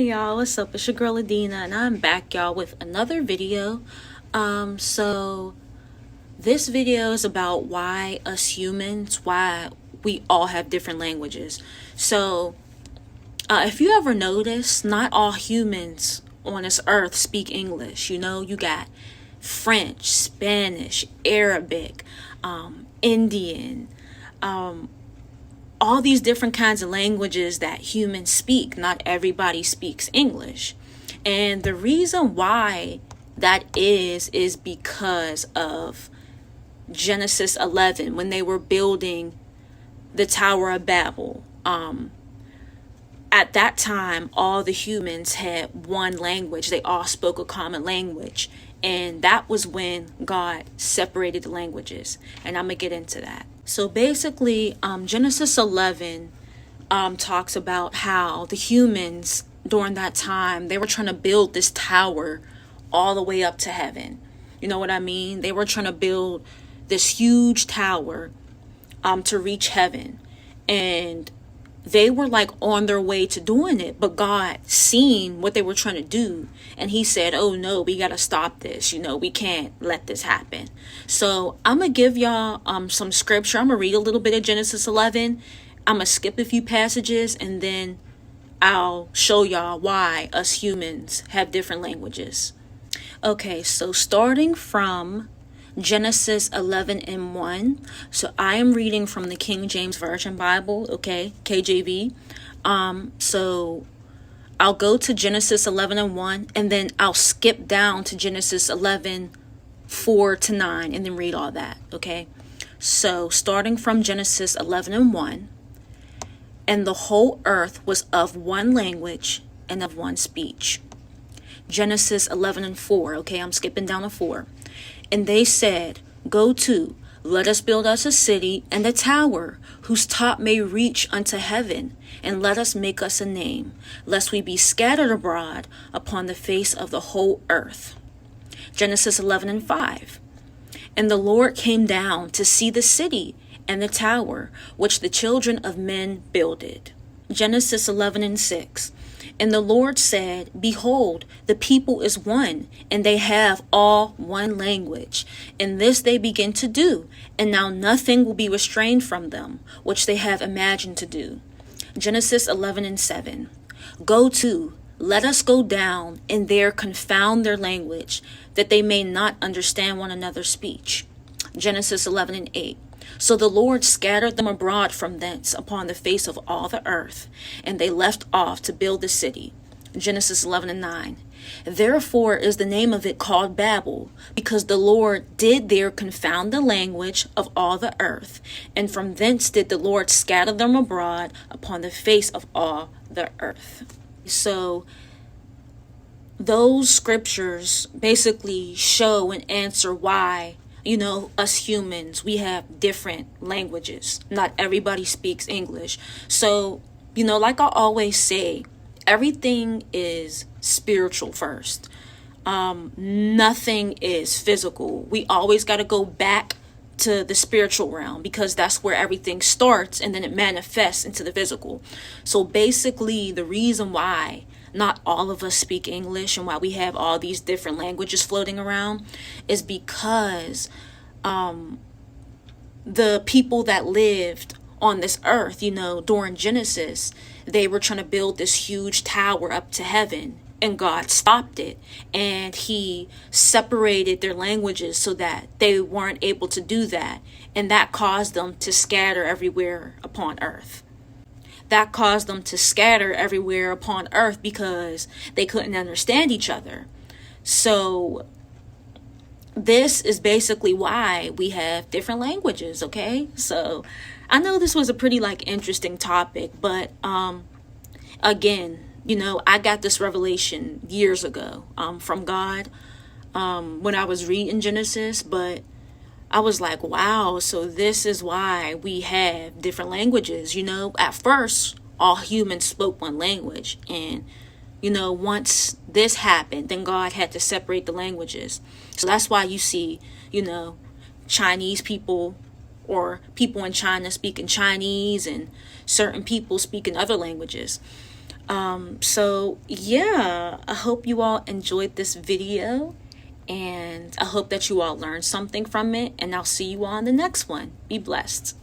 y'all, what's up? It's your girl Adina, and I'm back, y'all, with another video. So this video is about why us humans, why we all have different languages. So if you ever notice, not all humans on this earth speak English. You know, you got French, Spanish, Arabic, Indian, all these different kinds of languages that humans speak. Not everybody speaks English. And the reason why that is because of Genesis 11, when they were building the Tower of Babel. At that time, all the humans had one language. They all spoke a common language. And that was when God separated the languages. And I'm going to get into that. So basically, Genesis 11 talks about how the humans during that time, they were trying to build this tower all the way up to heaven. You know what I mean? They were trying to build this huge tower to reach heaven. And they were like on their way to doing it, but God seen what they were trying to do, and he said, oh no, we got to stop this. You know, we can't let this happen. So I'm gonna give y'all some scripture. I'm gonna read a little bit of Genesis 11. I'm gonna skip a few passages, and then I'll show y'all why us humans have different languages. Okay, so starting from Genesis 11 and 1. So I am reading from the King James Version Bible, okay, KJV. So I'll go to Genesis 11 and 1, and then I'll skip down to Genesis 11, 4 to 9, and then read all that, okay? So starting from Genesis 11 and 1, and the whole earth was of one language and of one speech. Genesis 11 and 4, okay, I'm skipping down to 4. And they said, go to, let us build us a city and a tower, whose top may reach unto heaven, and let us make us a name, lest we be scattered abroad upon the face of the whole earth. Genesis 11 and 5. And the Lord came down to see the city and the tower, which the children of men builded. Genesis 11 and 6. And the Lord said, behold, the people is one, and they have all one language. And this they begin to do, and now nothing will be restrained from them, which they have imagined to do. Genesis 11 and 7. Go to, let us go down, and there confound their language, that they may not understand one another's speech. Genesis 11 and 8. So the Lord scattered them abroad from thence upon the face of all the earth, and they left off to build the city. Genesis 11 and 9. Therefore is the name of it called Babel, because the Lord did there confound the language of all the earth, and from thence did the Lord scatter them abroad upon the face of all the earth. So those scriptures basically show and answer why, you know, us humans, we have different languages. Not everybody speaks English. So, you know, like I always say, everything is spiritual first. Nothing is physical. We always got to go back to the spiritual realm, because that's where everything starts, and then it manifests into the physical. So basically, the reason why not all of us speak English and why we have all these different languages floating around is because the people that lived on this earth, you know, during Genesis, they were trying to build this huge tower up to heaven, and God stopped it, and he separated their languages so that they weren't able to do that, and that caused them to scatter everywhere upon earth. That caused them to scatter everywhere upon earth because they couldn't understand each other. So this is basically why we have different languages, okay? So I know this was a pretty interesting topic, but again, you know, I got this revelation years ago from God when I was reading Genesis, but I was like, wow, so this is why we have different languages. You know, at first, all humans spoke one language. And, you know, once this happened, then God had to separate the languages. So that's why you see, you know, Chinese people or people in China speaking Chinese and certain people speaking other languages. So yeah, I hope you all enjoyed this video, and I hope that you all learned something from it, and I'll see you all in the next one. Be blessed.